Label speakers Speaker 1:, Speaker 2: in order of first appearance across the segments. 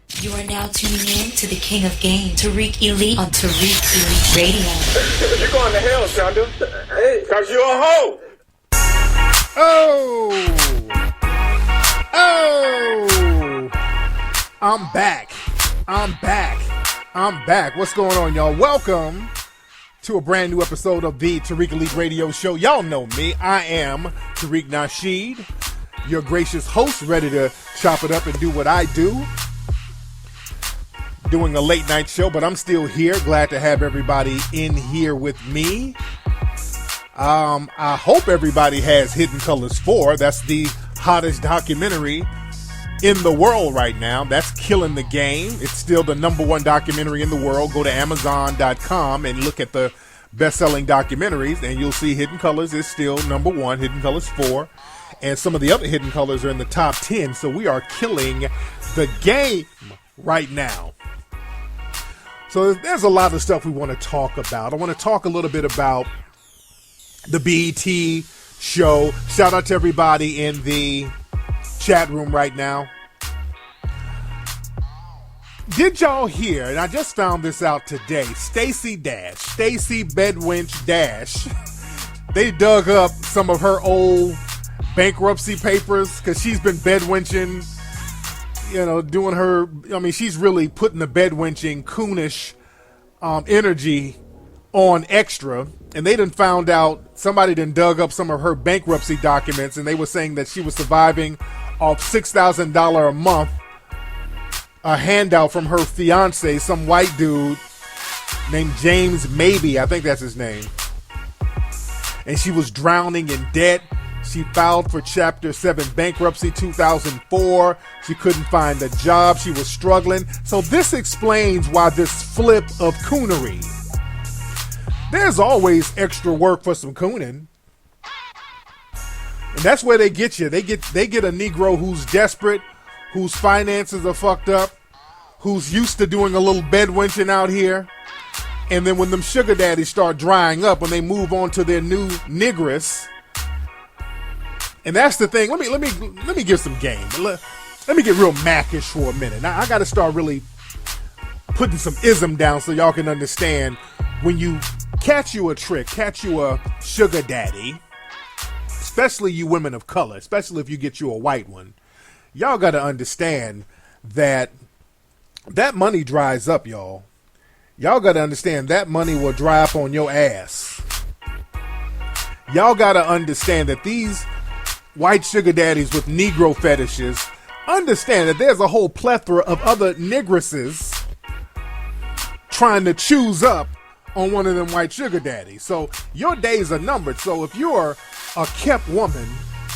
Speaker 1: You are now tuning in to the King of Game, Tariq Elite on Tariq Elite Radio.
Speaker 2: You're going to hell, Shonda. Hey, cause you're a hoe.
Speaker 3: I'm back. What's going on, y'all? Welcome to a brand new episode of the Tariq Elite Radio Show. Y'all know me. I am Tariq Nasheed, your gracious host, ready to chop it up and do what I do. Doing a late night show, but I'm still here. Glad to have everybody in here with me. I hope everybody has Hidden Colors 4. That's the hottest documentary in the world right now. That's killing the game. It's still the #1 documentary in the world. Go to Amazon.com and look at the best-selling documentaries, and you'll see Hidden Colors is still #1, Hidden Colors 4. And some of the other Hidden Colors are in the top 10. So we are killing the game right now. So there's a lot of stuff we want to talk about. I want to talk a little bit about the BET show. Shout out to everybody in the chat room right now. Did y'all hear, and I just found this out today, Stacey Bedwinch Dash, they dug up some of her old bankruptcy papers because she's been bedwinching, doing her, she's really putting the bedwinching coonish energy on extra. And they done found out, somebody done dug up some of her bankruptcy documents, and they were saying that she was surviving off $6,000 a month, a handout from her fiance, some white dude named James Maybe, I think that's his name. And she was drowning in debt. She filed for Chapter 7 bankruptcy 2004. She couldn't find a job. She was struggling. So this explains why this flip of coonery. There's always extra work for some cooning. And that's where they get you. They get a Negro who's desperate, whose finances are fucked up, who's used to doing a little bedwinching out here. And then when them sugar daddies start drying up, when they move on to their new negress. And that's the thing. Let me give some game. Let me get real Mac-ish for a minute. Now I got to start really putting some ism down so y'all can understand. When you catch you a sugar daddy, especially you women of color, especially if you get you a white one, y'all got to understand that money dries up, y'all. Y'all got to understand that money will dry up on your ass. Y'all got to understand that these white sugar daddies with Negro fetishes understand that there's a whole plethora of other negresses trying to choose up on one of them white sugar daddies. So your days are numbered. So if you're a kept woman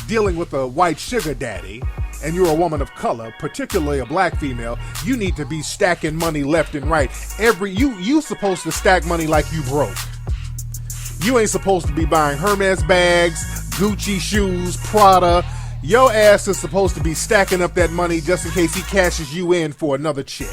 Speaker 3: dealing with a white sugar daddy and you're a woman of color, particularly a black female, you need to be stacking money left and right. You supposed to stack money like you broke. You ain't supposed to be buying Hermes bags, Gucci shoes, Prada. Your ass is supposed to be stacking up that money just in case he cashes you in for another chick.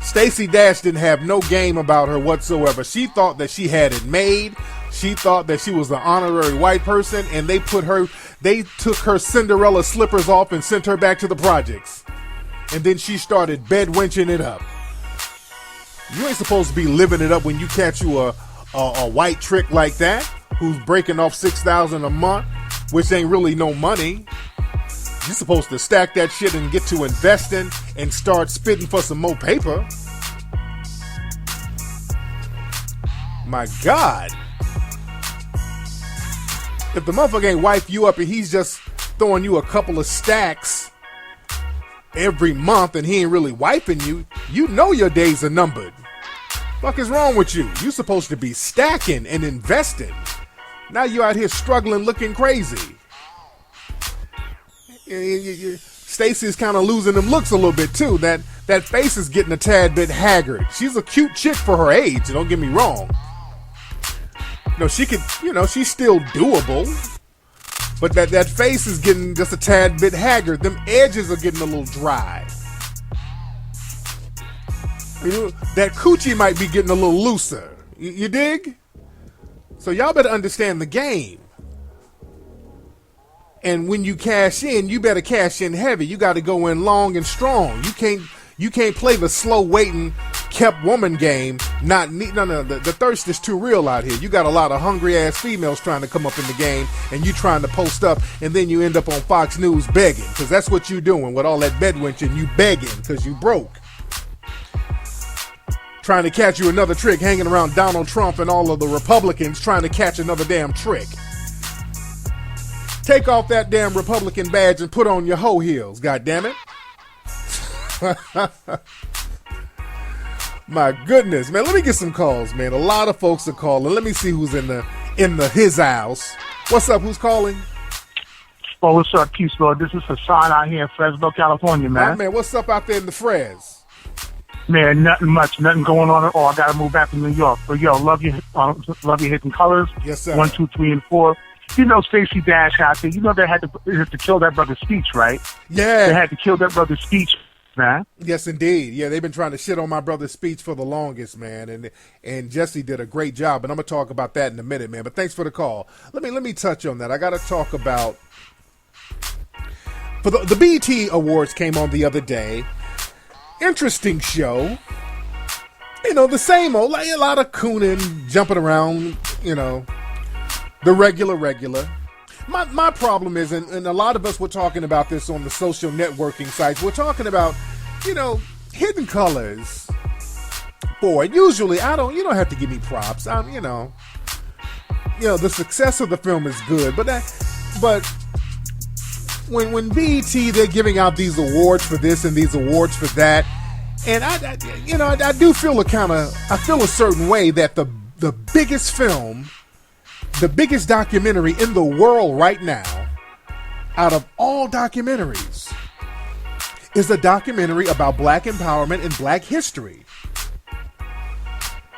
Speaker 3: Stacey Dash didn't have no game about her whatsoever. She thought that she had it made. She thought that she was an honorary white person, and they took her Cinderella slippers off and sent her back to the projects. And then she started bedwinching it up. You ain't supposed to be living it up when you catch you a white trick like that, who's breaking off $6,000 a month, which ain't really no money. You're supposed to stack that shit and get to investing and start spitting for some more paper. My God. If the motherfucker ain't wife you up and he's just throwing you a couple of stacks every month and he ain't really wiping you, you know your days are numbered. Fuck is wrong with you? You supposed to be stacking and investing. Now you out here struggling, looking crazy. Stacey's kind of losing them looks a little bit too. That face is getting a tad bit haggard. She's a cute chick for her age, don't get me wrong. She could, she's still doable. But that face is getting just a tad bit haggard. Them edges are getting a little dry. That coochie might be getting a little looser. You dig? So y'all better understand the game. And when you cash in, you better cash in heavy. You got to go in long and strong. You can't play the slow waiting kept woman game. No. The thirst is too real out here. You got a lot of hungry ass females trying to come up in the game, and you trying to post up, and then you end up on Fox News begging, because that's what you doing with all that bedwenching. You begging because you broke. Trying to catch you another trick, hanging around Donald Trump and all of the Republicans trying to catch another damn trick. Take off that damn Republican badge and put on your hoe heels, goddammit. My goodness, man. Let me get some calls, man. A lot of folks are calling. Let me see who's in the his house. What's up? Who's calling?
Speaker 4: Oh, what's up, Peace Lord? This is Hassan out here in Fresno, California, man.
Speaker 3: Right, man, what's up out there in the Frez?
Speaker 4: Man, nothing much. Nothing going on at all. I got to move back to New York. But, yo, love you hitting colors.
Speaker 3: Yes, sir.
Speaker 4: 1, 2, 3, and 4. You know Stacey Dash out there. You know they had to kill that brother's speech, right?
Speaker 3: Yeah.
Speaker 4: They had to kill that brother's speech, man.
Speaker 3: Yes, indeed. Yeah, they've been trying to shit on my brother's speech for the longest, man. And Jesse did a great job. And I'm going to talk about that in a minute, man. But thanks for the call. Let me touch on that. I got to talk about... For the BET Awards came on the other day. Interesting show. You know, the same old, like a lot of cooning, jumping around, you know, the regular. My problem is, and a lot of us were talking about this on the social networking sites, we're talking about, you know, Hidden Colors. Boy, usually you don't have to give me props. You know, the success of the film is good, but when BET, they're giving out these awards for this and these awards for that, and I do feel I feel a certain way that the biggest film, the biggest documentary in the world right now, out of all documentaries, is a documentary about black empowerment and black history.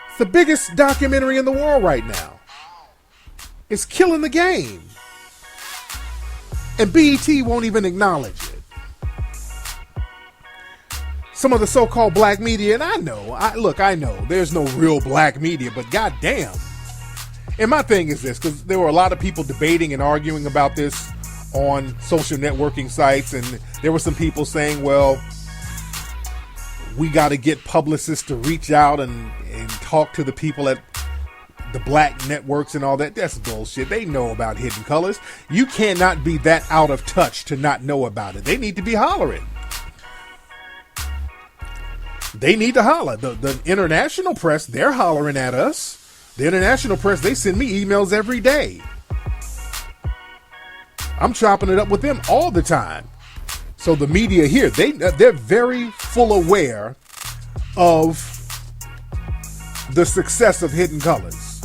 Speaker 3: It's the biggest documentary in the world right now. It's killing the game. And BET won't even acknowledge it. Some of the so-called black media, and I know there's no real black media, but goddamn. And my thing is this, because there were a lot of people debating and arguing about this on social networking sites, and there were some people saying, well, we got to get publicists to reach out and talk to the people at the black networks and all that. That's bullshit. They know about Hidden Colors. You cannot be that out of touch to not know about it. They need to be hollering. They need to holler. The international press, they're hollering at us. The international press, they send me emails every day. I'm chopping it up with them all the time. So the media here, they're very full aware of the success of Hidden Colors.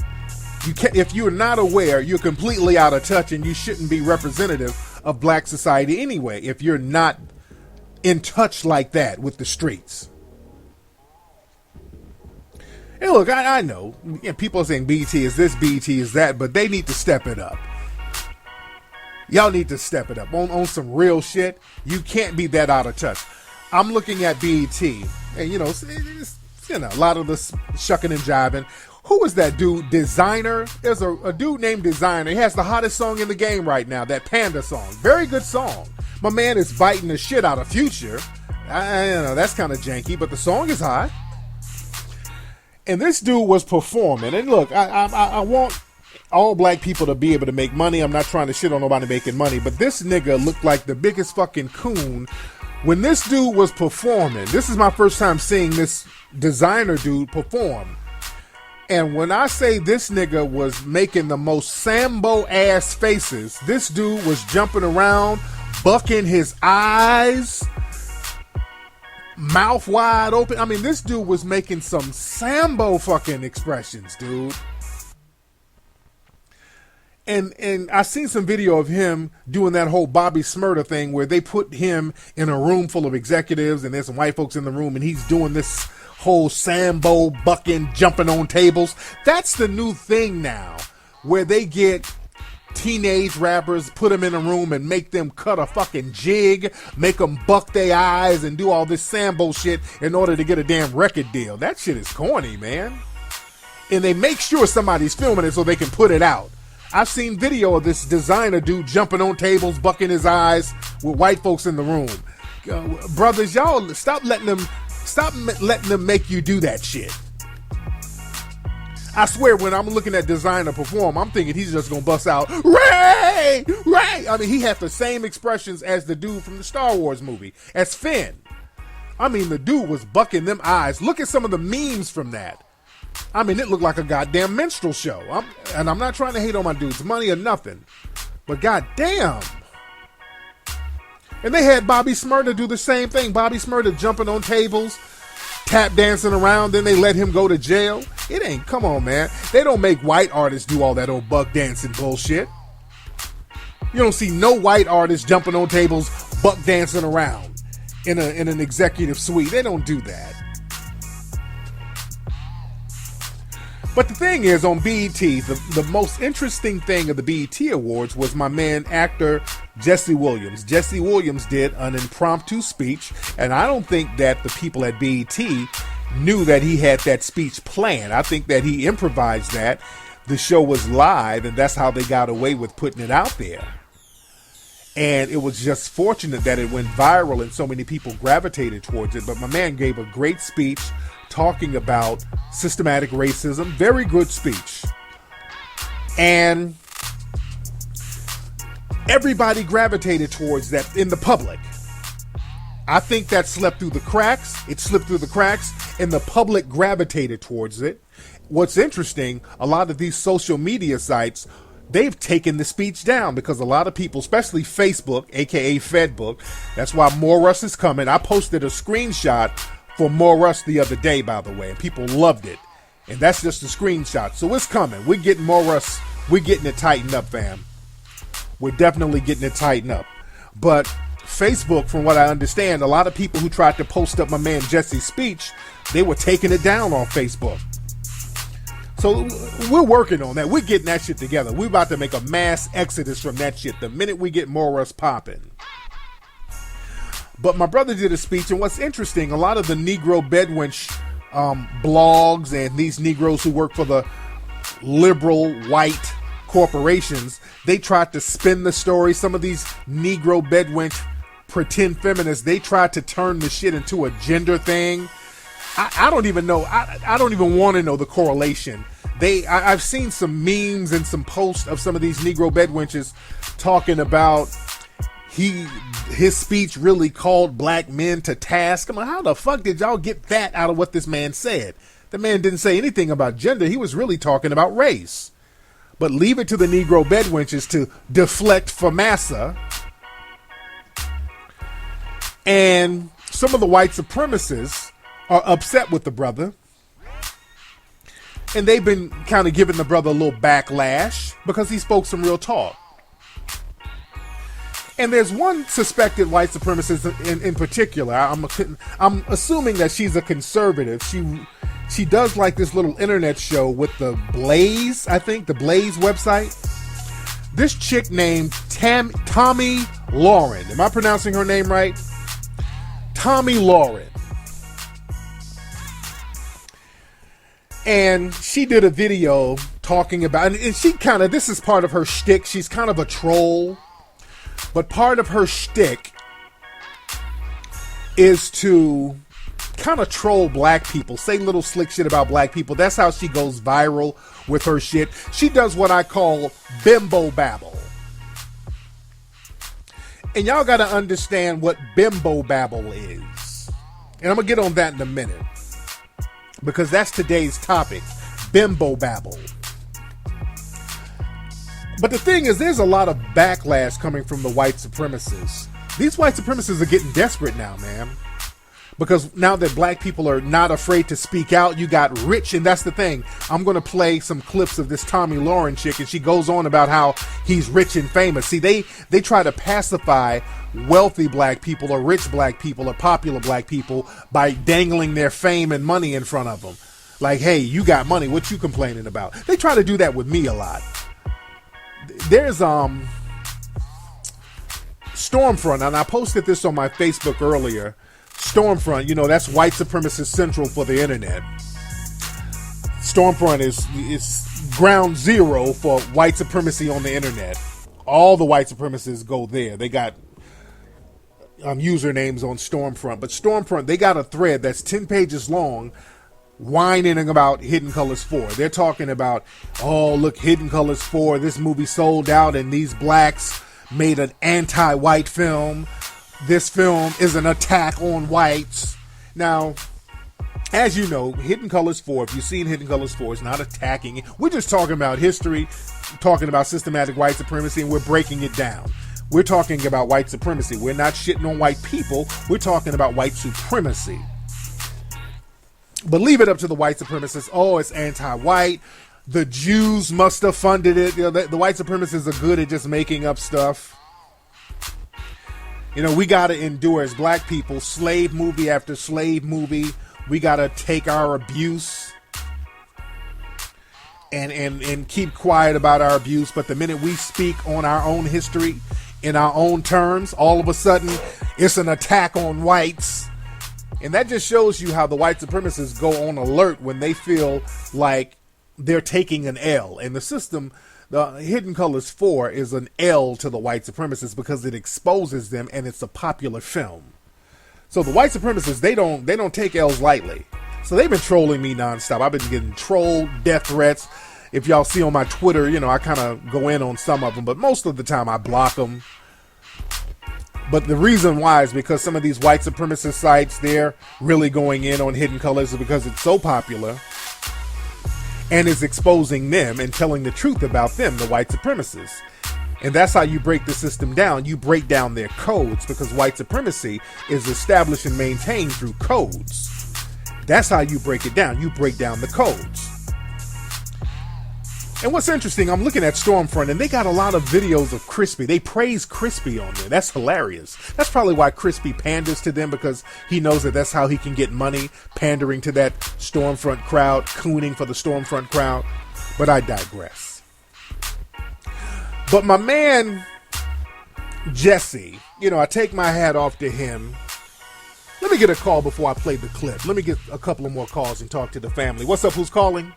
Speaker 3: If you're not aware, you're completely out of touch, and you shouldn't be representative of black society anyway if you're not in touch like that with the streets. And look, I know people are saying BT is this, BT is that, but they need to step it up. Y'all need to step it up on some real shit. You can't be that out of touch. I'm looking at BET, and it's, a lot of this shucking and jiving. Who is that dude? Designer. There's a dude named Designer. He has the hottest song in the game right now, that Panda song. Very good song. My man is biting the shit out of Future. I know that's kind of janky, but the song is hot. And this dude was performing. And look, I want all black people to be able to make money. I'm not trying to shit on nobody making money, but this nigga looked like the biggest fucking coon when this dude was performing. This is my first time seeing this Designer dude perform. And when I say this nigga was making the most Sambo ass faces, this dude was jumping around, bucking his eyes, mouth wide open. I mean, this dude was making some Sambo fucking expressions, dude. And I seen some video of him doing that whole Bobby Smurda thing where they put him in a room full of executives and there's some white folks in the room and he's doing this whole Sambo bucking, jumping on tables. That's the new thing now, where they get teenage rappers, put them in a room and make them cut a fucking jig, make them buck their eyes and do all this Sambo shit in order to get a damn record deal. That shit is corny, man. And they make sure somebody's filming it so they can put it out. I've seen video of this designer dude jumping on tables, bucking his eyes with white folks in the room. Brothers, y'all stop letting them make you do that shit. I swear, when I'm looking at designer perform, I'm thinking he's just gonna bust out, Ray! Ray! I mean, he had the same expressions as the dude from the Star Wars movie, as Finn. I mean, the dude was bucking them eyes. Look at some of the memes from that. I mean, it looked like a goddamn minstrel show. I'm not trying to hate on my dude's money or nothing, but goddamn. And they had Bobby Smurda do the same thing. Bobby Smurda jumping on tables, tap dancing around, then they let him go to jail. It ain't, come on, man. They don't make white artists do all that old buck dancing bullshit. You don't see no white artists jumping on tables, buck dancing around in an executive suite. They don't do that. But the thing is, on BET, the most interesting thing of the BET Awards was my man, actor Jesse Williams. Jesse Williams did an impromptu speech, and I don't think that the people at BET knew that he had that speech planned. I think that he improvised that. The show was live, and that's how they got away with putting it out there. And it was just fortunate that it went viral and so many people gravitated towards it. But my man gave a great speech talking about systematic racism. Very good speech. And everybody gravitated towards that in the public. I think that slipped through the cracks. It slipped through the cracks, and the public gravitated towards it. What's interesting, a lot of these social media sites, they've taken the speech down because a lot of people, especially Facebook, aka Fedbook, that's why More Russ is coming. I posted a screenshot for More Russ the other day, by the way, and people loved it. And that's just a screenshot. So it's coming. We're getting More Russ. We're getting it tightened up, fam. We're definitely getting it tightened up. But Facebook, from what I understand, a lot of people who tried to post up my man Jesse's speech, they were taking it down on Facebook. So we're working on that. We're getting that shit together. We're about to make a mass exodus from that shit the minute we get More Russ popping. But my brother did a speech, and what's interesting, a lot of the Negro bedwench blogs and these Negroes who work for the liberal white corporations, they tried to spin the story. Some of these Negro bedwench pretend feminists, they tried to turn the shit into a gender thing. I don't even know. I don't even want to know the correlation. I've seen some memes and some posts of some of these Negro bedwenches talking about his speech really called black men to task. I'm like, how the fuck did y'all get that out of what this man said? The man didn't say anything about gender. He was really talking about race. But leave it to the Negro bedwenches to deflect for massa. And some of the white supremacists are upset with the brother. And they've been kind of giving the brother a little backlash because he spoke some real talk. And there's one suspected white supremacist in particular. I'm assuming that she's a conservative. She does like this little internet show with the Blaze, I think, the Blaze website. This chick named Tommy Lauren. Am I pronouncing her name right? Tommy Lauren. And she did a video talking about, and she kind of, this is part of her shtick. She's kind of a troll. But part of her shtick is to kind of troll black people, say little slick shit about black people. That's how she goes viral with her shit. She does what I call Bimbo Babble. And y'all got to understand what Bimbo Babble is. And I'm going to get on that in a minute, because that's today's topic, Bimbo Babble. But the thing is, there's a lot of backlash coming from the white supremacists. These white supremacists are getting desperate now, man. Because now that black people are not afraid to speak out, you got rich, and that's the thing. I'm going to play some clips of this Tommy Lauren chick, and she goes on about how he's rich and famous. See, they try to pacify wealthy black people or rich black people or popular black people by dangling their fame and money in front of them. Like, hey, you got money, what you complaining about? They try to do that with me a lot. There's Stormfront, and I posted this on my Facebook earlier. Stormfront, you know, that's white supremacist central for the internet. Stormfront is ground zero for white supremacy on the internet. All the white supremacists go there. They got usernames on Stormfront. But Stormfront, they got a thread that's 10 pages long whining about Hidden Colors 4. They're talking about, oh, look, Hidden Colors 4, this movie sold out and these blacks made an anti-white film. This film is an attack on whites. Now, as you know, Hidden Colors 4, if you've seen Hidden Colors 4, it's not attacking it. We're just talking about history, talking about systematic white supremacy, and we're breaking it down. We're talking about white supremacy. We're not shitting on white people. We're talking about white supremacy. But leave it up to the white supremacists. Oh, it's anti-white. The Jews must have funded it. You know, the white supremacists are good at just making up stuff. You know, we got to endure as black people slave movie after slave movie. We got to take our abuse and keep quiet about our abuse. But the minute we speak on our own history in our own terms, all of a sudden it's an attack on whites. And that just shows you how the white supremacists go on alert when they feel like they're taking an L. And the system, the Hidden Colors 4 is an L to the white supremacists because it exposes them and it's a popular film. So the white supremacists, they don't take L's lightly. So they've been trolling me nonstop. I've been getting trolled, death threats. If y'all see on my Twitter, you know, I kind of go in on some of them, but most of the time I block them. But the reason why is because some of these white supremacist sites, they're really going in on Hidden Colors because it's so popular and is exposing them and telling the truth about them, the white supremacists. And that's how you break the system down. You break down their codes because white supremacy is established and maintained through codes. That's how you break it down. You break down the codes. And what's interesting, I'm looking at Stormfront, and they got a lot of videos of Crispy. They praise Crispy on there. That's hilarious. That's probably why Crispy panders to them, because he knows that that's how he can get money, pandering to that Stormfront crowd, cooning for the Stormfront crowd. But I digress. But my man, Jesse, you know, I take my hat off to him. Let me get a call before I play the clip. Let me get a couple of more calls and talk to the family. What's up? Who's calling?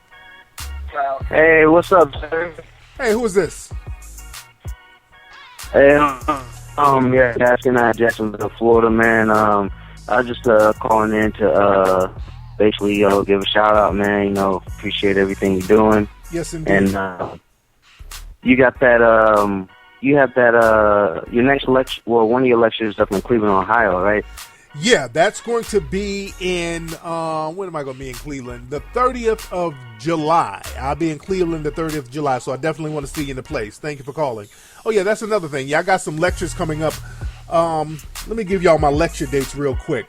Speaker 5: Hey, what's up, sir?
Speaker 3: Hey, who is this?
Speaker 5: Hey, yeah, asking out Jacksonville, Florida, man. I was just calling in to basically give a shout out, man. You know, appreciate everything you're doing.
Speaker 3: Yes, indeed.
Speaker 5: And you got that. You have that. Your next lecture, well, one of your lectures up in Cleveland, Ohio, right?
Speaker 3: Yeah, that's going to be in, when am I going to be in Cleveland? The 30th of July. I'll be in Cleveland the 30th of July, so I definitely want to see you in the place. Thank you for calling. Oh, yeah, that's another thing. Yeah, I got some lectures coming up. Let me give y'all my lecture dates real quick.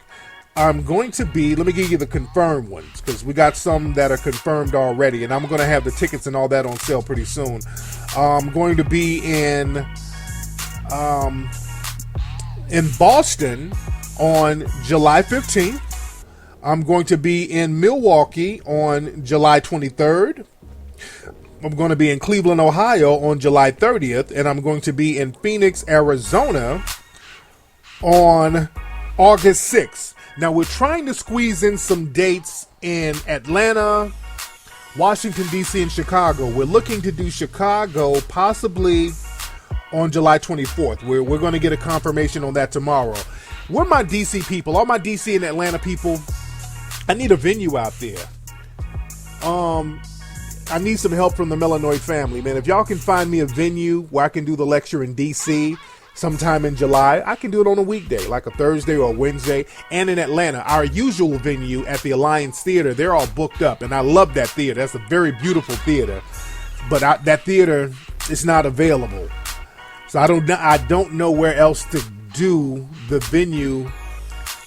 Speaker 3: I'm going to be, let me give you the confirmed ones, because we got some that are confirmed already, and I'm going to have the tickets and all that on sale pretty soon. I'm going to be in Boston on July 15th. I'm going to be in Milwaukee on July 23rd. I'm going to be in Cleveland, Ohio on July 30th. And I'm going to be in Phoenix, Arizona on August 6th. Now, we're trying to squeeze in some dates in Atlanta, Washington, D.C., and Chicago. We're looking to do Chicago possibly on July 24th. We're going to get a confirmation on that tomorrow. Where my DC people, all my DC and Atlanta people, I need a venue out there. I need some help from the Melanoid family, man. If y'all can find me a venue where I can do the lecture in DC sometime in July, I can do it on a weekday, like a Thursday or a Wednesday. And in Atlanta, our usual venue at the Alliance Theater, they're all booked up. And I love that theater. That's a very beautiful theater. But that theater is not available. So I don't know where else to do the venue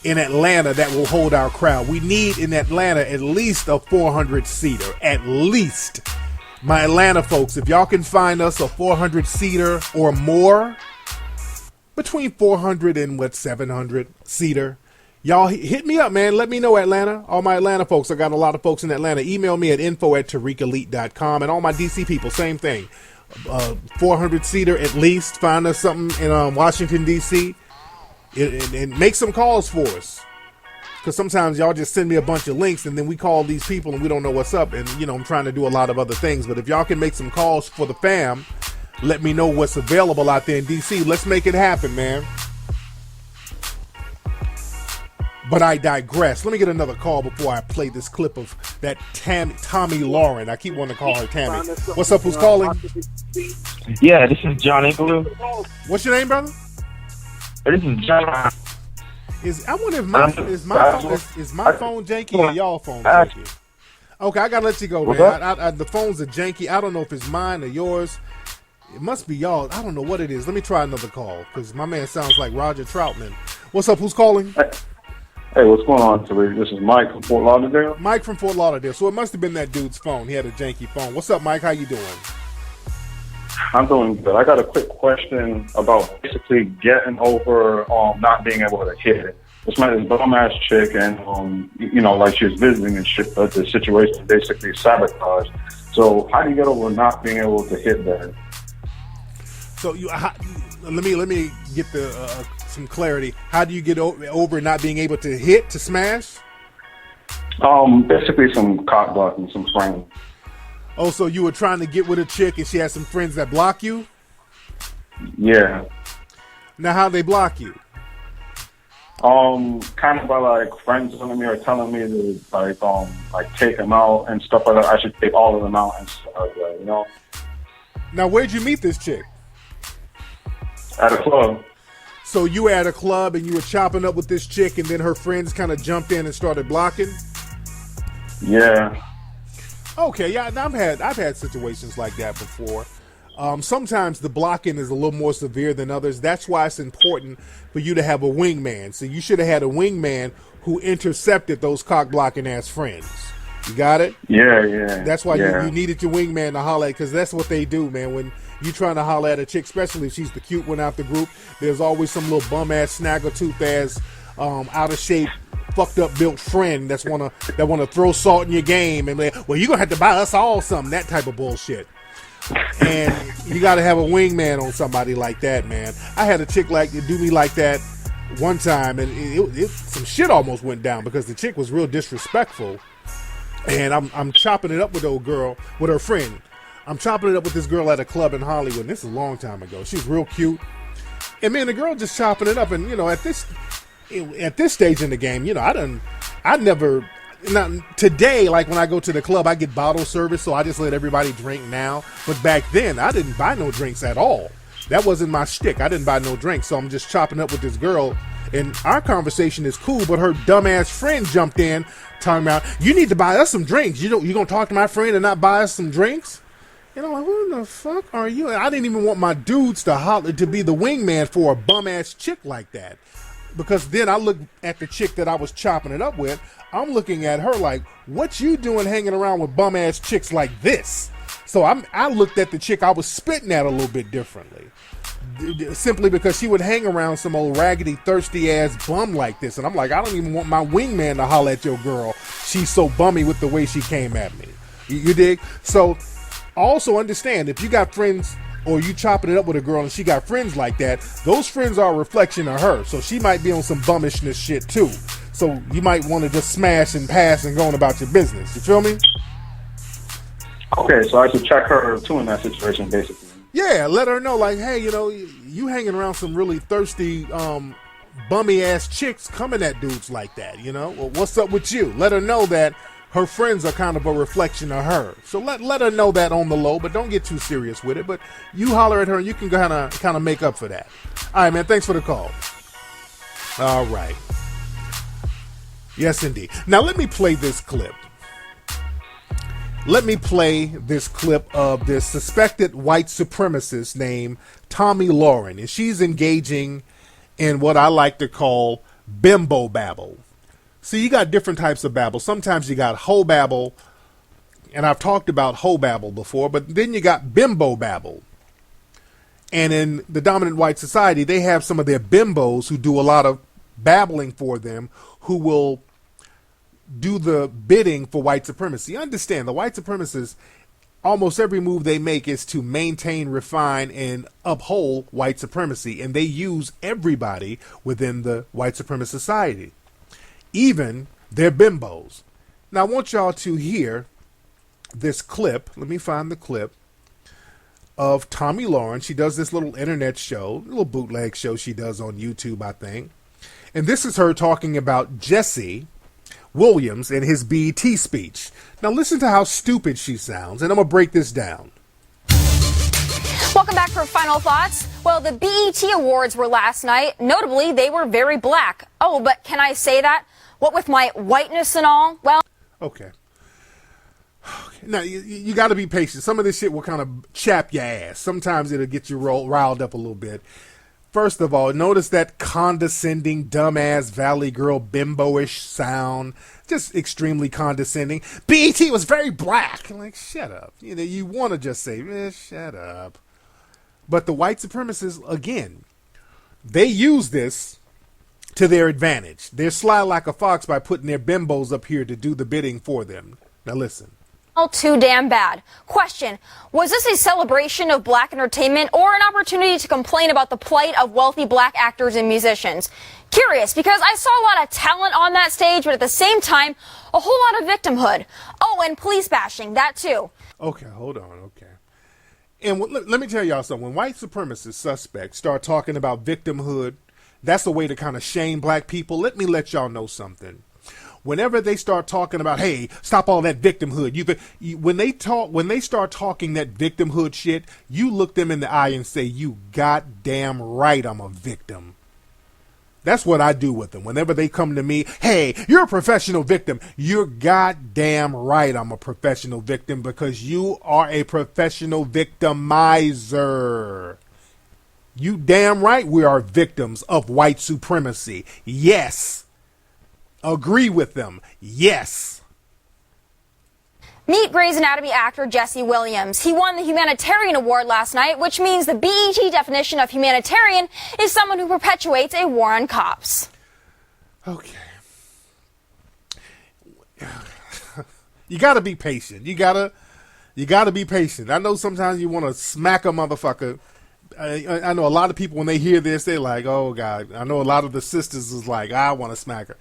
Speaker 3: in Atlanta that will hold our crowd. We need in Atlanta at least a 400 seater, at least. My Atlanta folks, if y'all can find us a 400 seater or more, between 400 and 700 seater, y'all hit me up, man. Let me know, Atlanta. All my Atlanta folks, I got a lot of folks in Atlanta. Email me at info@tariqelite.com. And all my DC people, same thing. 400 seater at least. Find us something in Washington, D.C. and make some calls for us. Because sometimes y'all just send me a bunch of links and then we call these people and we don't know what's up. And, you know, I'm trying to do a lot of other things. But if y'all can make some calls for the fam, let me know what's available out there in D.C. Let's make it happen, man. But I digress. Let me get another call before I play this clip of that Tommy Lauren. I keep wanting to call her Tammy. What's up? Who's calling?
Speaker 6: Yeah, this is John Ingaloo.
Speaker 3: What's your name, brother?
Speaker 6: This is John.
Speaker 3: I wonder if my phone janky or y'all phone janky? Okay, I gotta let you go, man. The phones are janky. I don't know if it's mine or yours. It must be y'all. I don't know what it is. Let me try another call because my man sounds like Roger Troutman. What's up? Who's calling?
Speaker 7: Hey, what's going on, Tariq? This is Mike from Fort Lauderdale.
Speaker 3: Mike from Fort Lauderdale. So it must have been that dude's phone. He had a janky phone. What's up, Mike? How you doing?
Speaker 7: I'm doing good. I got a quick question about basically getting over not being able to hit it. This man is bum ass chick, and you know, like she was visiting and shit, but the situation basically sabotaged. So how do you get over not being able to hit that?
Speaker 3: So let me get some clarity. How do you get over not being able to smash?
Speaker 7: Basically some cock blocking, some friends.
Speaker 3: Oh, so you were trying to get with a chick and she had some friends that block you?
Speaker 7: Yeah.
Speaker 3: Now how they block you?
Speaker 7: Kind of by like friends telling me or telling me to like take them out and stuff like that. I should take all of them out and stuff like that, you know?
Speaker 3: Now where'd you meet this chick?
Speaker 7: At a club. So
Speaker 3: you were at a club and you were chopping up with this chick and then her friends kind of jumped in and started blocking?
Speaker 7: Yeah.
Speaker 3: Okay, yeah, I've had situations like that before. Sometimes the blocking is a little more severe than others. That's why it's important for you to have a wingman. So you should have had a wingman who intercepted those cock blocking ass friends. You got it?
Speaker 7: Yeah.
Speaker 3: That's why you needed your wingman to holler at, because that's what they do, man. When you trying to holler at a chick, especially if she's the cute one out the group, there's always some little bum ass, snaggletooth ass, out of shape, fucked up built friend that wanna throw salt in your game and be like, well, you're gonna have to buy us all something, that type of bullshit. And you gotta have a wingman on somebody like that, man. I had a chick do me like that one time, and it some shit almost went down because the chick was real disrespectful. And I'm chopping it up with old girl, with her friend. I'm chopping it up with this girl at a club in Hollywood, and this is a long time ago. She's real cute. And man, the girl just chopping it up, and you know, at this stage in the game, you know, today, like when I go to the club, I get bottle service, so I just let everybody drink now. But back then, I didn't buy no drinks at all. That wasn't my shtick. I didn't buy no drinks, so I'm just chopping up with this girl, and our conversation is cool, but her dumbass friend jumped in, talking about, you need to buy us some drinks. You gonna talk to my friend and not buy us some drinks? And I'm like, who the fuck are you? And I didn't even want my dudes to be the wingman for a bum-ass chick like that. Because then I look at the chick that I was chopping it up with, I'm looking at her like, what you doing hanging around with bum-ass chicks like this? So I looked at the chick I was spitting at a little bit differently. Simply because she would hang around some old raggedy, thirsty-ass bum like this. And I'm like, I don't even want my wingman to holler at your girl. She's so bummy with the way she came at me. You dig? So also understand, if you got friends or you chopping it up with a girl and she got friends like that, those friends are a reflection of her. So she might be on some bummishness shit too. So you might want to just smash and pass and go on about your business. You feel me?
Speaker 7: Okay, so I should check her too in that situation, basically.
Speaker 3: Yeah, let her know, like, hey, you know, you hanging around some really thirsty, bummy ass chicks coming at dudes like that, you know? Well, what's up with you? Let her know that her friends are kind of a reflection of her. So let her know that on the low, but don't get too serious with it. But you holler at her and you can kind of make up for that. All right, man, thanks for the call. All right. Yes, indeed. Now, let me play this clip. Let me play this clip of this suspected white supremacist named Tommy Lauren. And she's engaging in what I like to call Bimbo Babble. See, you got different types of babble. Sometimes you got hoe babble, and I've talked about hoe babble before, but then you got bimbo babble. And in the dominant white society, they have some of their bimbos who do a lot of babbling for them, who will do the bidding for white supremacy. Understand, the white supremacists, almost every move they make is to maintain, refine, and uphold white supremacy, and they use everybody within the white supremacist society. even their bimbos. Now, I want y'all to hear this clip. Let me find the clip of Tommy Lauren. She does this little internet show, little bootleg show she does on YouTube, I think. And this is her talking about Jesse Williams and his BET speech. Now listen to how stupid she sounds, and I'm going to break this down.
Speaker 8: Welcome back for Final Thoughts. Well, the BET Awards were last night. Notably, they were very black. Oh, but can I say that? What with my whiteness and all? Well...
Speaker 3: Okay. Now, you got to be patient. Some of this shit will kind of chap your ass. Sometimes it'll get you riled up a little bit. First of all, notice that condescending, dumbass Valley Girl bimbo-ish sound. Just extremely condescending. BET was very black. I'm like, shut up. You know, you want to just say, shut up. But the white supremacists, again, they use this to their advantage. They're sly like a fox by putting their bimbos up here to do the bidding for them. Now listen.
Speaker 8: Too damn bad. Question, was this a celebration of black entertainment or an opportunity to complain about the plight of wealthy black actors and musicians? Curious, because I saw a lot of talent on that stage, but at the same time, a whole lot of victimhood. Oh, and police bashing, that too.
Speaker 3: Okay, hold on, okay. And let me tell y'all something. When white supremacist suspects start talking about victimhood, that's a way to kind of shame black people. Let me let y'all know something. Whenever they start talking about, hey, stop all that victimhood, when they start talking that victimhood shit, you look them in the eye and say, you goddamn right I'm a victim. That's what I do with them. Whenever they come to me, hey, you're a professional victim. You're goddamn right I'm a professional victim because you are a professional victimizer. You damn right we are victims of white supremacy. Yes. Agree with them. Yes.
Speaker 8: Meet Grey's Anatomy actor Jesse Williams. He won the Humanitarian Award last night, which means the BET definition of humanitarian is someone who perpetuates a war on cops.
Speaker 3: Okay. You gotta be patient. You gotta be patient. I know sometimes you want to smack a motherfucker. I know a lot of people when they hear this, they're like, oh God. I know a lot of the sisters is like, I want to smack her.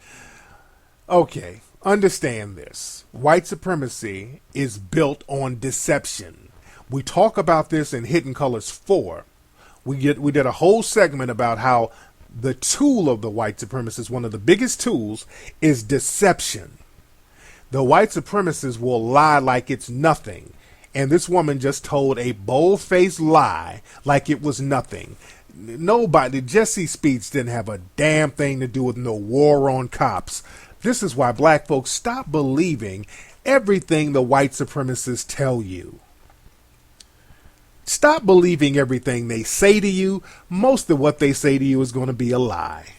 Speaker 3: Okay, understand this. White supremacy is built on deception. We talk about this in Hidden Colors 4. We did a whole segment about how the tool of the white supremacist, one of the biggest tools, is deception. The white supremacists will lie like it's nothing. And this woman just told a bold-faced lie like it was nothing. Nobody, Jesse's speech didn't have a damn thing to do with no war on cops. This is why black folks stop believing everything the white supremacists tell you. Stop believing everything they say to you. Most of what they say to you is going to be a lie.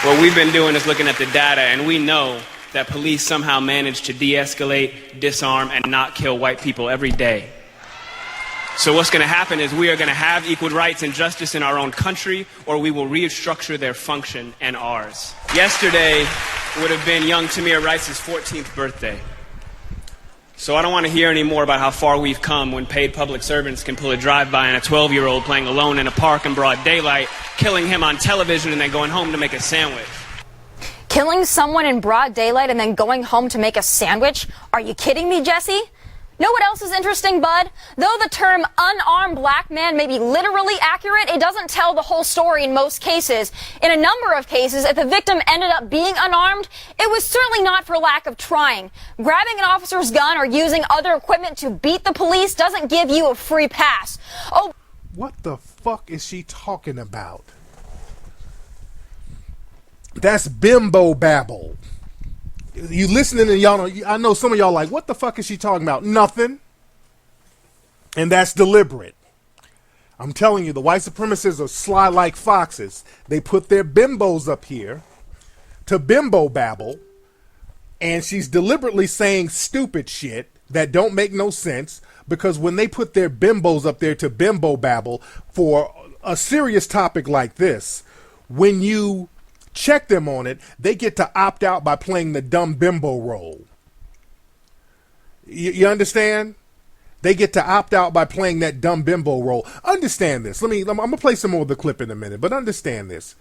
Speaker 9: What we've been doing is looking at the data, and we know that police somehow manage to de-escalate, disarm, and not kill white people every day. So what's going to happen is we are going to have equal rights and justice in our own country, or we will restructure their function and ours. Yesterday would have been young Tamir Rice's 14th birthday. So I don't want to hear any more about how far we've come when paid public servants can pull a drive-by on a 12-year-old playing alone in a park in broad daylight, killing him on television and then going home to make a sandwich.
Speaker 8: Killing someone in broad daylight and then going home to make a sandwich? Are you kidding me, Jesse? Know what else is interesting, bud? Though the term unarmed black man may be literally accurate, it doesn't tell the whole story in most cases. In a number of cases, if the victim ended up being unarmed, it was certainly not for lack of trying. Grabbing an officer's gun or using other equipment to beat the police doesn't give you a free pass. Oh,
Speaker 3: what the fuck is she talking about? That's Bimbo Babble. You listening and y'all know, I know some of y'all like, what the fuck is she talking about? Nothing. And that's deliberate. I'm telling you, the white supremacists are sly like foxes. They put their bimbos up here to bimbo babble, and she's deliberately saying stupid shit that don't make no sense, because when they put their bimbos up there to bimbo babble for a serious topic like this, when you check them on it, they get to opt out by playing the dumb bimbo role. You understand? They get to opt out by playing that dumb bimbo role. Understand this. I'm gonna play some more of the clip in a minute, but understand this.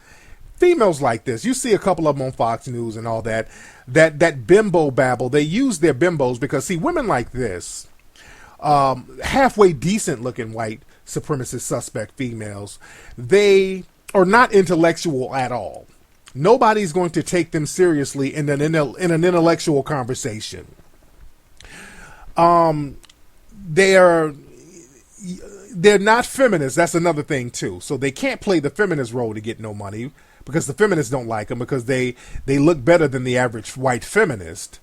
Speaker 3: females like this. You see a couple of them on Fox News and all that. That bimbo babble. They use their bimbos because, see, women like this, halfway decent looking white supremacist suspect females, they are not intellectual at all. Nobody's going to take them seriously in an intellectual conversation. They're not feminists. That's another thing too. So they can't play the feminist role to get no money because the feminists don't like them because they look better than the average white feminist.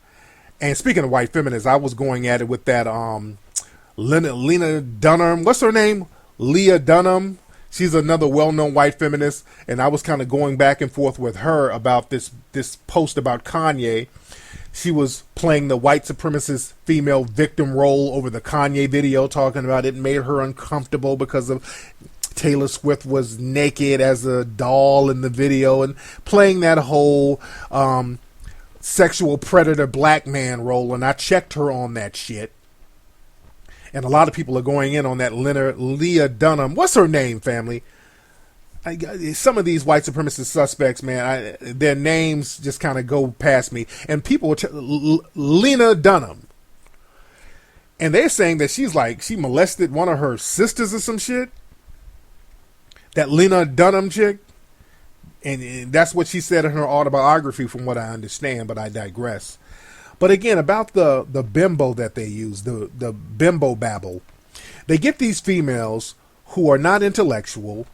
Speaker 3: And speaking of white feminists, I was going at it with that Lena Dunham. What's her name? Leah Dunham. She's another well-known white feminist, and I was kind of going back and forth with her about this post about Kanye. She was playing the white supremacist female victim role over the Kanye video, talking about it made her uncomfortable because of Taylor Swift was naked as a doll in the video, and playing that whole sexual predator black man role. And I checked her on that shit. And a lot of people are going in on that Leah Dunham. What's her name, family? Some of these white supremacist suspects, man, their names just kind of go past me. And people Lena Dunham. And they're saying that she molested one of her sisters or some shit. That Lena Dunham chick. And that's what she said in her autobiography, from what I understand, but I digress. But again, about the bimbo that they use, the bimbo babble, they get these females who are not intellectual.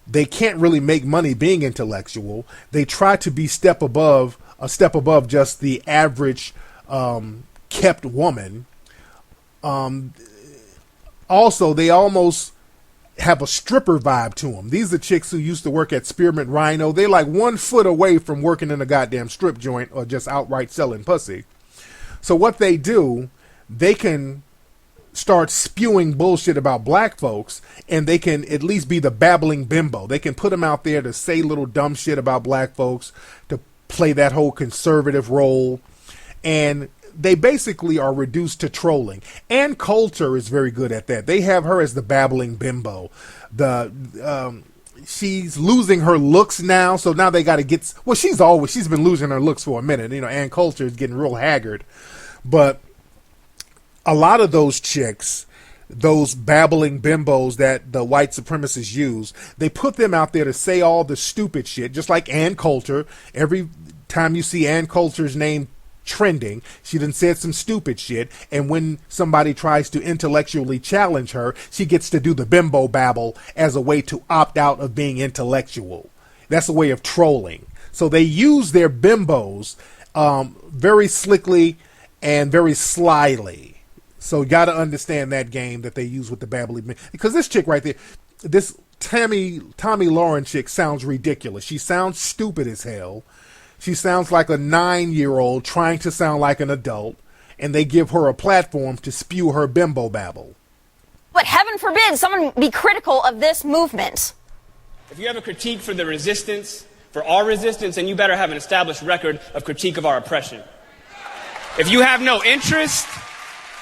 Speaker 3: They can't really make money being intellectual. They try to be a step above just the average kept woman. Also, they almost have a stripper vibe to them. These are chicks who used to work at Spearmint Rhino. They're like 1 foot away from working in a goddamn strip joint or just outright selling pussy. So what they do, they can start spewing bullshit about black folks, and they can at least be the babbling bimbo. They can put them out there to say little dumb shit about black folks, to play that whole conservative role, and they basically are reduced to trolling. Ann Coulter is very good at that. They have her as the babbling bimbo. She's losing her looks now, so now they got to get... Well, she's been losing her looks for a minute. You know, Ann Coulter is getting real haggard. But a lot of those chicks, those babbling bimbos that the white supremacists use, they put them out there to say all the stupid shit, just like Ann Coulter. Every time you see Ann Coulter's name trending, she done said some stupid shit, and when somebody tries to intellectually challenge her, she gets to do the bimbo babble as a way to opt out of being intellectual. That's a way of trolling. So they use their bimbos very slickly and very slyly. So you got to understand that game that they use with the babbling, because this chick right there, this Tommy Lauren chick, sounds ridiculous. She sounds stupid as hell. She sounds like a 9-year-old trying to sound like an adult, and they give her a platform to spew her bimbo babble.
Speaker 8: But heaven forbid someone be critical of this movement.
Speaker 9: If you have a critique for the resistance, for our resistance, then you better have an established record of critique of our oppression. If you have no interest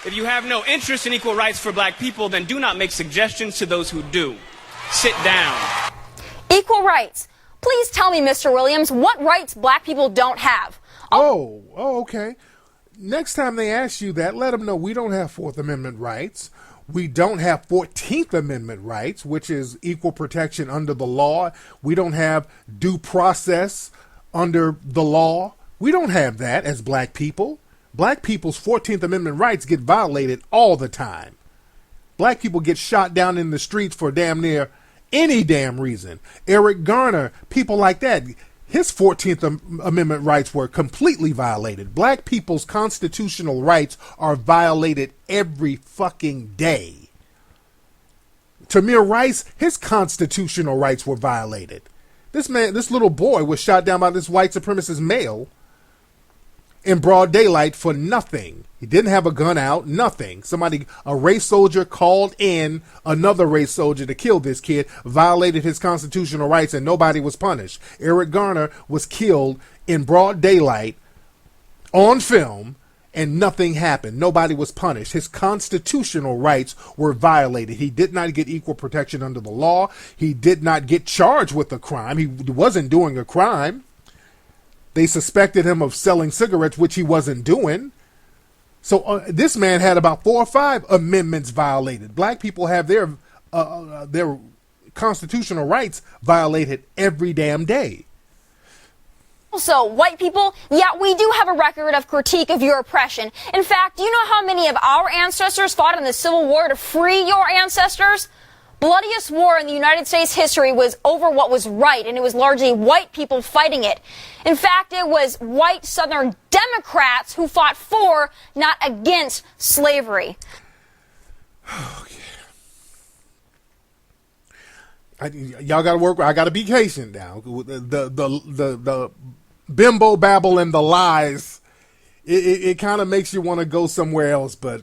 Speaker 9: in equal rights for black people, then do not make suggestions to those who do. Sit down.
Speaker 8: Equal rights. Please tell me, Mr. Williams, what rights black people don't have.
Speaker 3: Oh, okay. Next time they ask you that, let them know we don't have Fourth Amendment rights. We don't have 14th Amendment rights, which is equal protection under the law. We don't have due process under the law. We don't have that as black people. Black people's 14th Amendment rights get violated all the time. Black people get shot down in the streets for damn near any damn reason. Eric Garner, people like that, his 14th Amendment rights were completely violated. Black people's constitutional rights are violated every fucking day. Tamir Rice, his constitutional rights were violated. This little boy was shot down by this white supremacist male in broad daylight for nothing. He didn't have a gun out, nothing. A race soldier called in another race soldier to kill this kid, violated his constitutional rights, and nobody was punished. Eric Garner was killed in broad daylight on film, and nothing happened. Nobody was punished. His constitutional rights were violated. He did not get equal protection under the law. He did not get charged with a crime. He wasn't doing a crime. They suspected him of selling cigarettes, which he wasn't doing. So this man had about 4 or 5 amendments violated. Black people have their constitutional rights violated every damn day.
Speaker 8: Also, white people, yeah, we do have a record of critique of your oppression. In fact, do you know how many of our ancestors fought in the Civil War to free your ancestors? Bloodiest war in the United States history was over what was right, and it was largely white people fighting it. In fact, it was white Southern Democrats who fought for, not against, slavery.
Speaker 3: Y'all got to work. I got to be patient now. The Bimbo, Babble, and the lies. It kind of makes you want to go somewhere else, but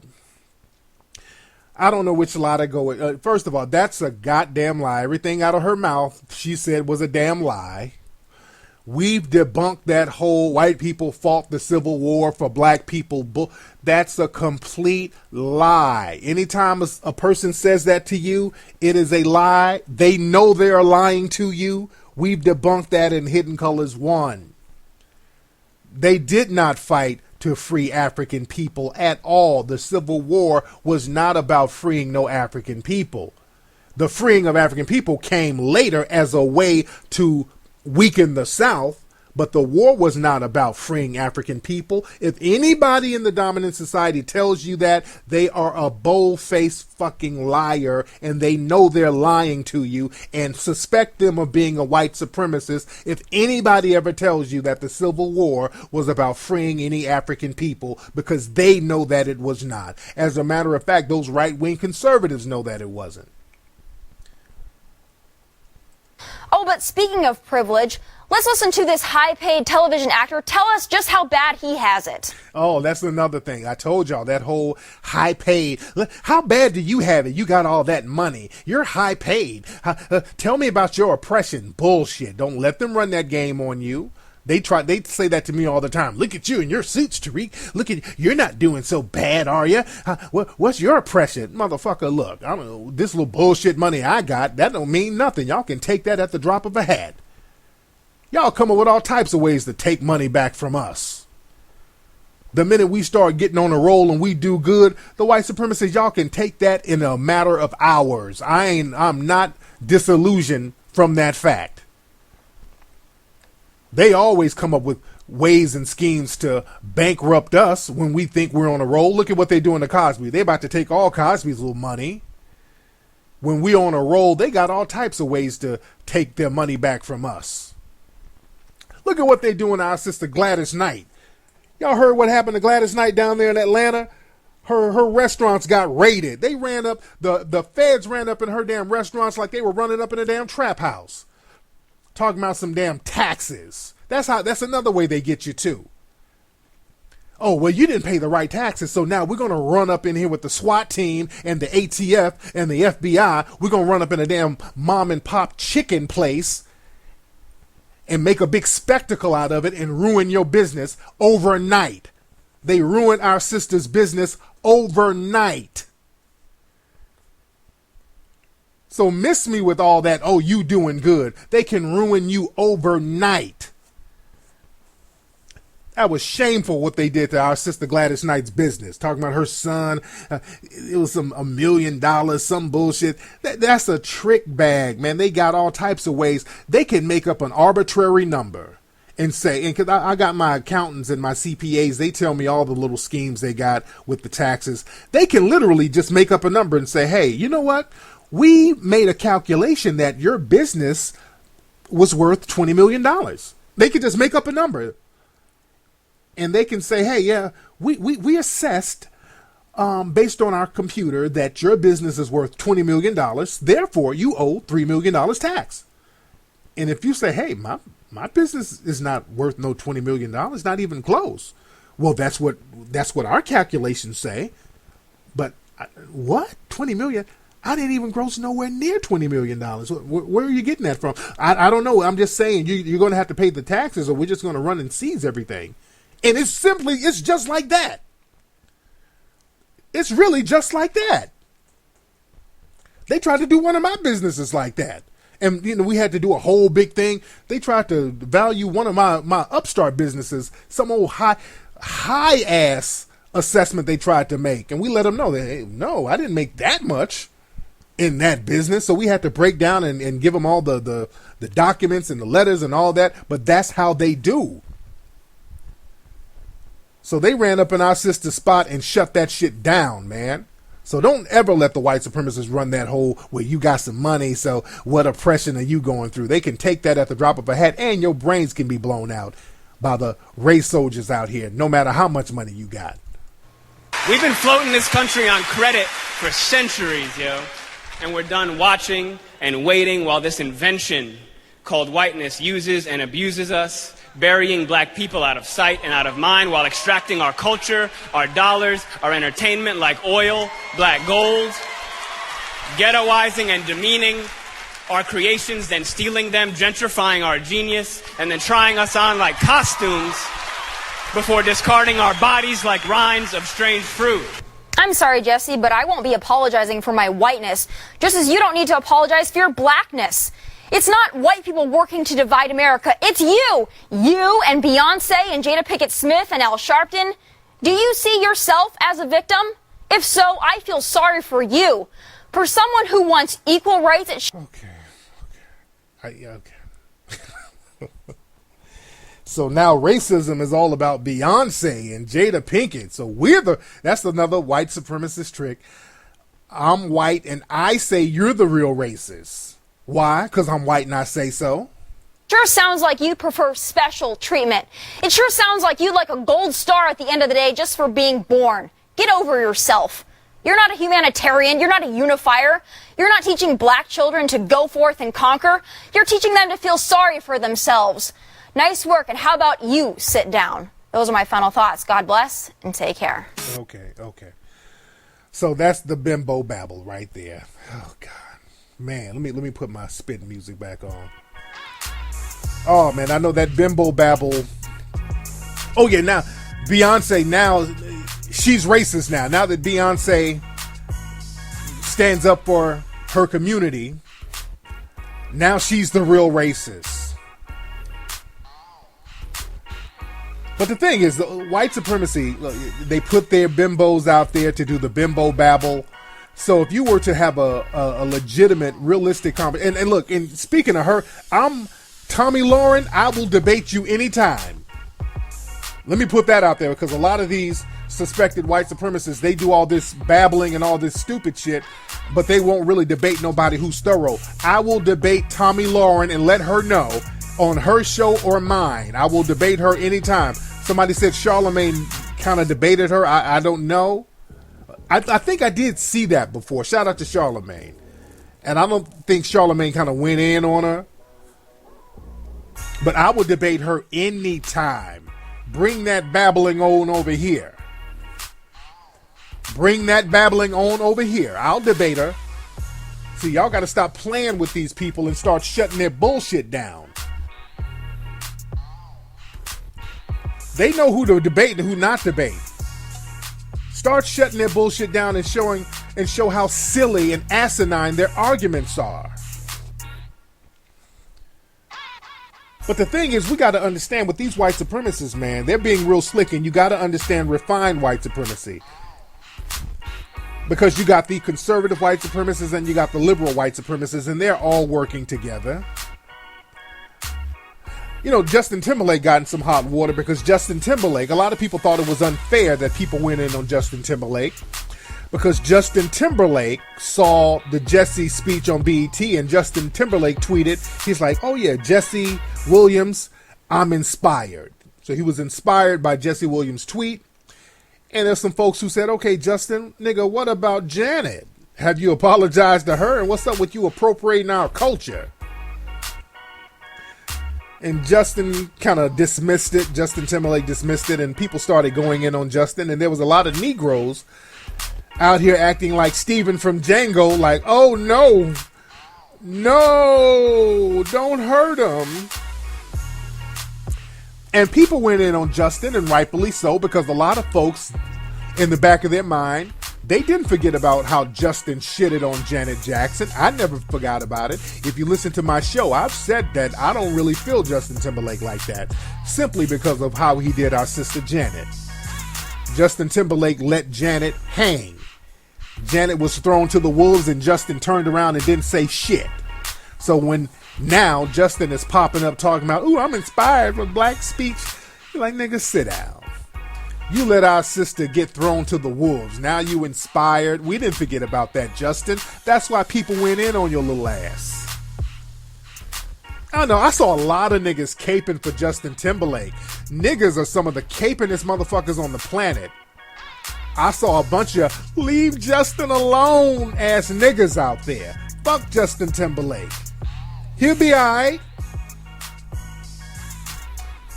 Speaker 3: I don't know which lie to go with. First of all, that's a goddamn lie. Everything out of her mouth she said was a damn lie. We've debunked that whole white people fought the Civil War for black people. That's a complete lie. Anytime a person says that to you, it is a lie. They know they are lying to you. We've debunked that in Hidden Colors 1. They did not fight to free African people at all. The Civil War was not about freeing no African people. The freeing of African people came later as a way to weaken the South, but the war was not about freeing African people. If anybody in the dominant society tells you that, they are a bold-faced fucking liar, and they know they're lying to you, and suspect them of being a white supremacist if anybody ever tells you that the Civil War was about freeing any African people, because they know that it was not. As a matter of fact, those right-wing conservatives know that it wasn't.
Speaker 8: Oh, but speaking of privilege, let's listen to this high-paid television actor tell us just how bad he has it.
Speaker 3: Oh, that's another thing. I told y'all that whole high-paid. How bad do you have it? You got all that money. You're high-paid. Tell me about your oppression. Bullshit. Don't let them run that game on you. They say that to me all the time. Look at you in your suits, Tariq. Look at you're not doing so bad, are you? What's your oppression? Motherfucker, look, I don't know, this little bullshit money I got, that don't mean nothing. Y'all can take that at the drop of a hat. Y'all come up with all types of ways to take money back from us. The minute we start getting on a roll and we do good, the white supremacists, y'all can take that in a matter of hours. I'm not disillusioned from that fact. They always come up with ways and schemes to bankrupt us when we think we're on a roll. Look at what they're doing to Cosby. They're about to take all Cosby's little money. When we're on a roll, they got all types of ways to take their money back from us. Look at what they're doing to our sister Gladys Knight. Y'all heard what happened to Gladys Knight down there in Atlanta? Her restaurants got raided. They ran up, the feds ran up in her damn restaurants like they were running up in a damn trap house. Talking about some damn taxes. That's another way they get you too. Oh, well, you didn't pay the right taxes, so now we're going to run up in here with the SWAT team and the ATF and the FBI. We're going to run up in a damn mom and pop chicken place and make a big spectacle out of it and ruin your business overnight. They ruined our sister's business overnight. So miss me with all that, oh, you doing good. They can ruin you overnight. That was shameful what they did to our sister Gladys Knight's business. Talking about her son. It was $1 million, some bullshit. That's a trick bag, man. They got all types of ways. They can make up an arbitrary number and say, and because I got my accountants and my CPAs, they tell me all the little schemes they got with the taxes. They can literally just make up a number and say, hey, you know what? We made a calculation that your business was worth $20 million. They could just make up a number. And they can say, hey, yeah, we assessed based on our computer that your business is worth $20 million. Therefore, you owe $3 million tax. And if you say, hey, my business is not worth no $20 million, not even close. Well, that's what our calculations say. But what? $20 million? I didn't even gross nowhere near $20 million. Where are you getting that from? I don't know. I'm just saying you're going to have to pay the taxes or we're just going to run and seize everything. And it's just like that. It's really just like that. They tried to do one of my businesses like that. And, we had to do a whole big thing. They tried to value one of my upstart businesses, some old high ass assessment they tried to make. And we let them know that, hey, no, I didn't make that much in that business. So we had to break down and give them all the documents and the letters and all that. But that's how they do. So they ran up in our sister spot and shut that shit down, man. So don't ever let the white supremacists run that whole, well, you got some money, so what oppression are you going through? They can take that at the drop of a hat, and your brains can be blown out by the race soldiers out here, no matter how much money you got.
Speaker 9: We've been floating this country on credit for centuries, yo. And we're done watching and waiting while this invention called whiteness uses and abuses us, burying black people out of sight and out of mind while extracting our culture, our dollars, our entertainment like oil, black gold, ghettoizing and demeaning our creations, then stealing them, gentrifying our genius, and then trying us on like costumes before discarding our bodies like rinds of strange fruit.
Speaker 8: I'm sorry, Jesse, but I won't be apologizing for my whiteness, just as you don't need to apologize for your blackness. It's not white people working to divide America. It's you. You and Beyonce and Jada Pinkett Smith and Al Sharpton. Do you see yourself as a victim? If so, I feel sorry for you. For someone who wants equal rights.
Speaker 3: Okay. So now racism is all about Beyonce and Jada Pinkett. So that's another white supremacist trick. I'm white and I say you're the real racist. Why? Because I'm white and I say so.
Speaker 8: Sure sounds like you prefer special treatment. It sure sounds like you'd like a gold star at the end of the day just for being born. Get over yourself. You're not a humanitarian. You're not a unifier. You're not teaching black children to go forth and conquer. You're teaching them to feel sorry for themselves. Nice work, and how about you sit down? Those are my final thoughts. God bless, and take care.
Speaker 3: Okay. So that's the Bimbo Babble right there. Oh, God. Man, let me put my spit music back on. Oh, man, I know that Bimbo Babble. Oh, yeah, now, Beyonce, now, she's racist now. Now that Beyonce stands up for her community, now she's the real racist. But the thing is, the white supremacy, they put their bimbos out there to do the Bimbo Babble. So if you were to have a legitimate, realistic conversation, and look, and speaking of her, I'm Tommy Lauren, I will debate you anytime. Let me put that out there, because a lot of these suspected white supremacists, they do all this babbling and all this stupid shit, but they won't really debate nobody who's thorough. I will debate Tommy Lauren and let her know on her show or mine. I will debate her anytime. Somebody said Charlemagne kind of debated her. I don't know. I think I did see that before. Shout out to Charlemagne. And I don't think Charlemagne kind of went in on her. But I will debate her anytime. Bring that babbling on over here. Bring that babbling on over here. I'll debate her. See, y'all got to stop playing with these people and start shutting their bullshit down. They know who to debate and who not to debate. Start shutting their bullshit down and show how silly and asinine their arguments are. But the thing is, we got to understand with these white supremacists, man, they're being real slick, and you got to understand refined white supremacy. Because you got the conservative white supremacists and you got the liberal white supremacists, and they're all working together. You know, Justin Timberlake got in some hot water because Justin Timberlake, a lot of people thought it was unfair that people went in on Justin Timberlake because Justin Timberlake saw the Jesse speech on BET, and Justin Timberlake tweeted, he's like, oh yeah, Jesse Williams, I'm inspired. So he was inspired by Jesse Williams' tweet. And there's some folks who said, okay, Justin, nigga, what about Janet? Have you apologized to her? And what's up with you appropriating our culture? And Justin kind of dismissed it. Justin Timberlake dismissed it, and people started going in on Justin. And there was a lot of Negroes out here acting like Steven from Django, like, oh, no, don't hurt him. And people went in on Justin, and rightfully so, because a lot of folks in the back of their mind They didn't forget about how Justin shitted on Janet Jackson. I never forgot about it. If you listen to my show, I've said that I don't really feel Justin Timberlake like that, simply because of how he did our sister Janet. Justin Timberlake let Janet hang. Janet was thrown to the wolves and Justin turned around and didn't say shit. So when now Justin is popping up talking about, ooh, I'm inspired with black speech, you're like, nigga, sit down. You let our sister get thrown to the wolves. Now you inspired. We didn't forget about that, Justin. That's why people went in on your little ass. I don't know. I saw a lot of niggas caping for Justin Timberlake. Niggas are some of the capingest motherfuckers on the planet. I saw a bunch of leave Justin alone ass niggas out there. Fuck Justin Timberlake. He'll be alright.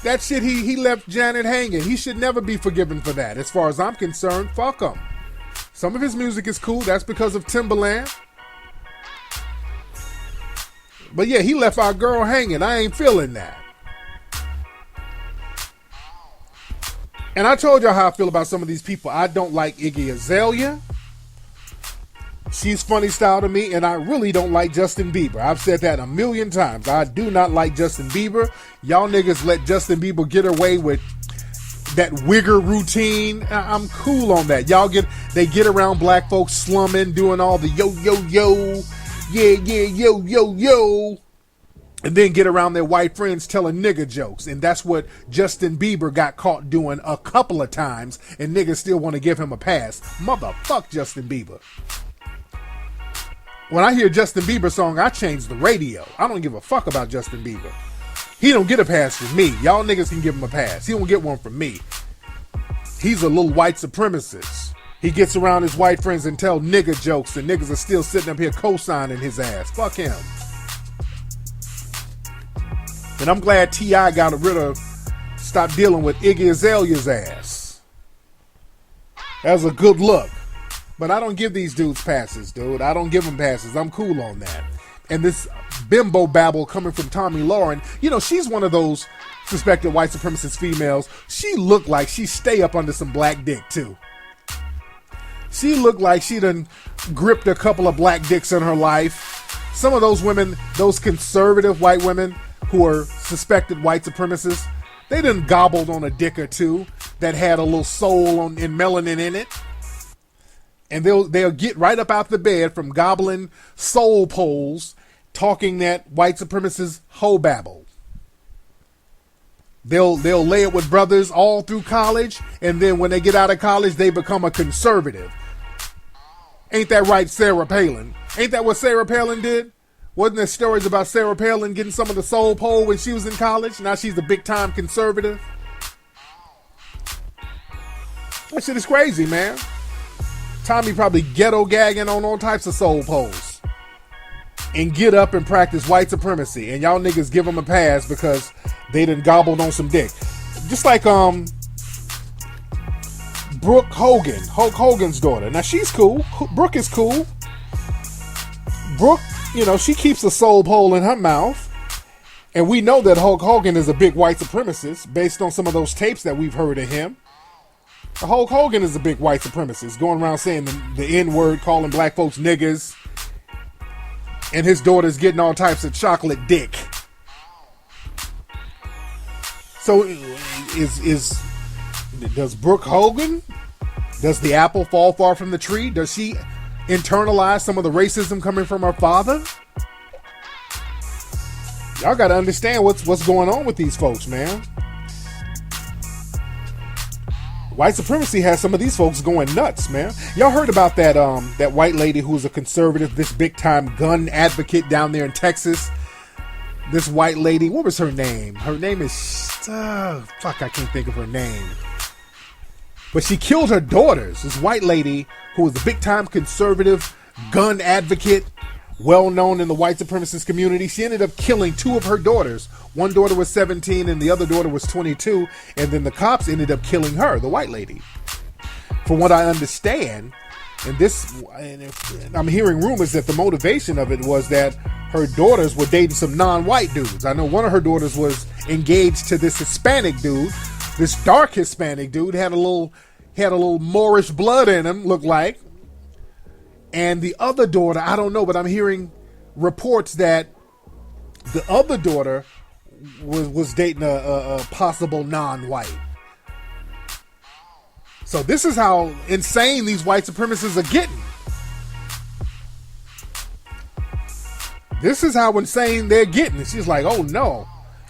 Speaker 3: That shit, he left Janet hanging. He should never be forgiven for that. As far as I'm concerned, fuck him. Some of his music is cool. That's because of Timberland. But yeah, he left our girl hanging. I ain't feeling that. And I told y'all how I feel about some of these people. I don't like Iggy Azalea. She's funny style to me, and I really don't like Justin Bieber. I've said that a million times. I do not like Justin Bieber. Y'all niggas let Justin Bieber get away with that wigger routine. I'm cool on that. They get around black folks slumming, doing all the yo, yo, yo, yeah, yeah, yo, yo, yo, and then get around their white friends telling nigga jokes. And that's what Justin Bieber got caught doing a couple of times, and niggas still want to give him a pass. Motherfuck Justin Bieber. When I hear Justin Bieber song, I change the radio. I don't give a fuck about Justin Bieber. He don't get a pass from me. Y'all niggas can give him a pass. He don't get one from me. He's a little white supremacist. He gets around his white friends and tell nigga jokes, and niggas are still sitting up here co-signing his ass. Fuck him. And I'm glad T.I. got rid of, stopped dealing with Iggy Azalea's ass. That was a good look. But I don't give these dudes passes, dude. I don't give them passes. I'm cool on that. And this Bimbo Babble coming from Tommy Lauren, you know, she's one of those suspected white supremacist females. She looked like she stay up under some black dick, too. She looked like she done gripped a couple of black dicks in her life. Some of those women, those conservative white women who are suspected white supremacists, they done gobbled on a dick or two that had a little soul and melanin in it. And they'll get right up out the bed from gobbling soul poles, talking that white supremacist hoe babble. They'll lay it with brothers all through college, and then when they get out of college, they become a conservative. Ain't that right, Sarah Palin? Ain't that what Sarah Palin did? Wasn't there stories about Sarah Palin getting some of the soul pole when she was in college? Now she's a big-time conservative. That shit is crazy, man. Tommy probably ghetto gagging on all types of soul poles. And get up and practice white supremacy. And y'all niggas give them a pass because they done gobbled on some dick. Just like Brooke Hogan. Hulk Hogan's daughter. Now she's cool. Brooke is cool. Brooke, you know, she keeps a soul pole in her mouth. And we know that Hulk Hogan is a big white supremacist based on some of those tapes that we've heard of him. Hulk Hogan is a big white supremacist, going around saying the N-word, calling black folks niggas, and his daughter's getting all types of chocolate dick. So, does Brooke Hogan, does the apple fall far from the tree? Does she internalize some of the racism coming from her father? Y'all got to understand what's going on with these folks, man. White supremacy has some of these folks going nuts, man. Y'all heard about that white lady who's a conservative, this big time gun advocate down there in Texas? This white lady, what was her name? Her name is I can't think of her name. But she killed her daughters. This white lady who was a big time conservative gun advocate, well known in the white supremacist community. She ended up killing two of her daughters. One daughter was 17 and the other daughter was 22. And then the cops ended up killing her, the white lady. From what I understand, I'm hearing rumors that the motivation of it was that her daughters were dating some non-white dudes. I know one of her daughters was engaged to this Hispanic dude. This dark Hispanic dude had a little Moorish blood in him, looked like. And the other daughter, I don't know, but I'm hearing reports that the other daughter was dating a possible non-white. So this is how insane these white supremacists are getting. This is how insane they're getting. And she's like, oh no,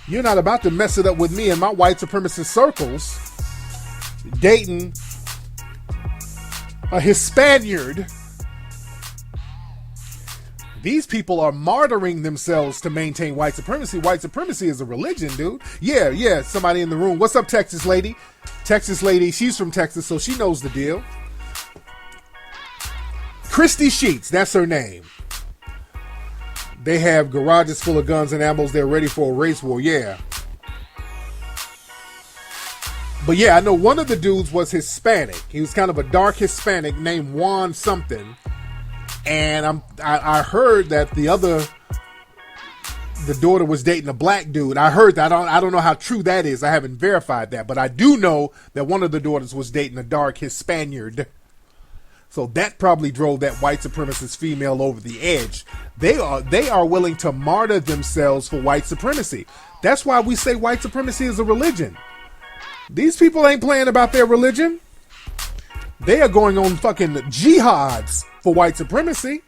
Speaker 3: you're not about to mess it up with me and my white supremacist circles dating a Hispaniard. These people are martyring themselves to maintain white supremacy. White supremacy is a religion, dude. Yeah, somebody in the room. What's up, Texas lady? Texas lady, she's from Texas, so she knows the deal. Christy Sheets, that's her name. They have garages full of guns and ammo. They're ready for a race war. Yeah. But yeah, I know one of the dudes was Hispanic. He was kind of a dark Hispanic named Juan something. And I heard that the daughter was dating a black dude. I heard that. I don't know how true that is. I haven't verified that. But I do know that one of the daughters was dating a dark Hispaniard. So that probably drove that white supremacist female over the edge. They are willing to martyr themselves for white supremacy. That's why we say white supremacy is a religion. These people ain't playing about their religion. They are going on fucking jihads for white supremacy.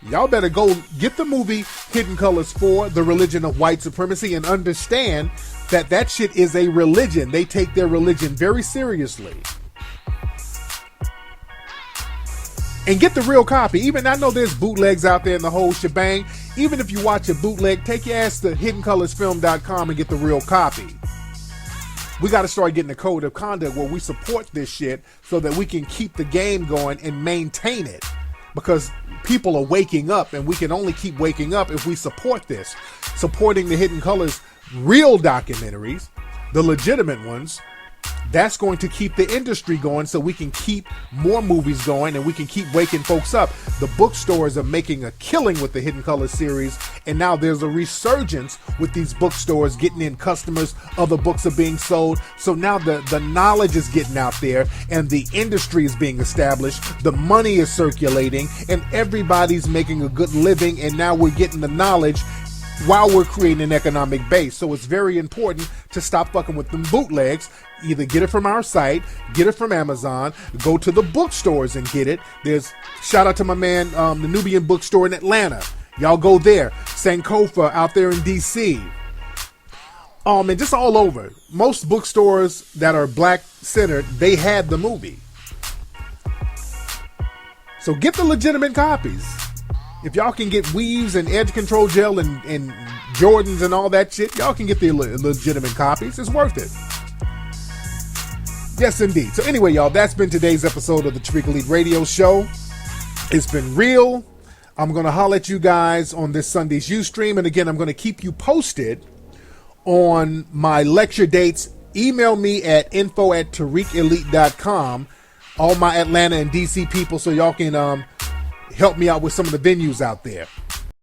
Speaker 3: Y'all better go get the movie Hidden Colors 4, The Religion of White Supremacy, and understand that shit is a religion. They take their religion very seriously. And get the real copy. Even I know there's bootlegs out there in the whole shebang. Even if you watch a bootleg, take your ass to hiddencolorsfilm.com and get the real copy. We got to start getting a code of conduct where we support this shit so that we can keep the game going and maintain it. Because people are waking up, and we can only keep waking up if we support this. Supporting the Hidden Colors real documentaries, the legitimate ones. That's going to keep the industry going so we can keep more movies going and we can keep waking folks up. The bookstores are making a killing with the Hidden Colors series, and now there's a resurgence with these bookstores getting in customers. Other books are being sold. So now the knowledge is getting out there and the industry is being established. The money is circulating and everybody's making a good living, and now we're getting the knowledge while we're creating an economic base. So it's very important to stop fucking with them bootlegs. Either get it from our site, get it from Amazon, go to the bookstores and get it. There's, shout out to my man, the Nubian bookstore in Atlanta. Y'all go there. Sankofa out there in DC. And just all over. Most bookstores that are black centered, they had the movie. So get the legitimate copies. If y'all can get weaves and edge control gel and Jordans and all that shit, y'all can get the legitimate copies. It's worth it. Yes, indeed. So anyway, y'all, that's been today's episode of the Tariq Elite Radio Show. It's been real. I'm going to holler at you guys on this Sunday's Ustream. And again, I'm going to keep you posted on my lecture dates. Email me at info@tariqelite.com. All my Atlanta and DC people, so y'all can help me out with some of the venues out there.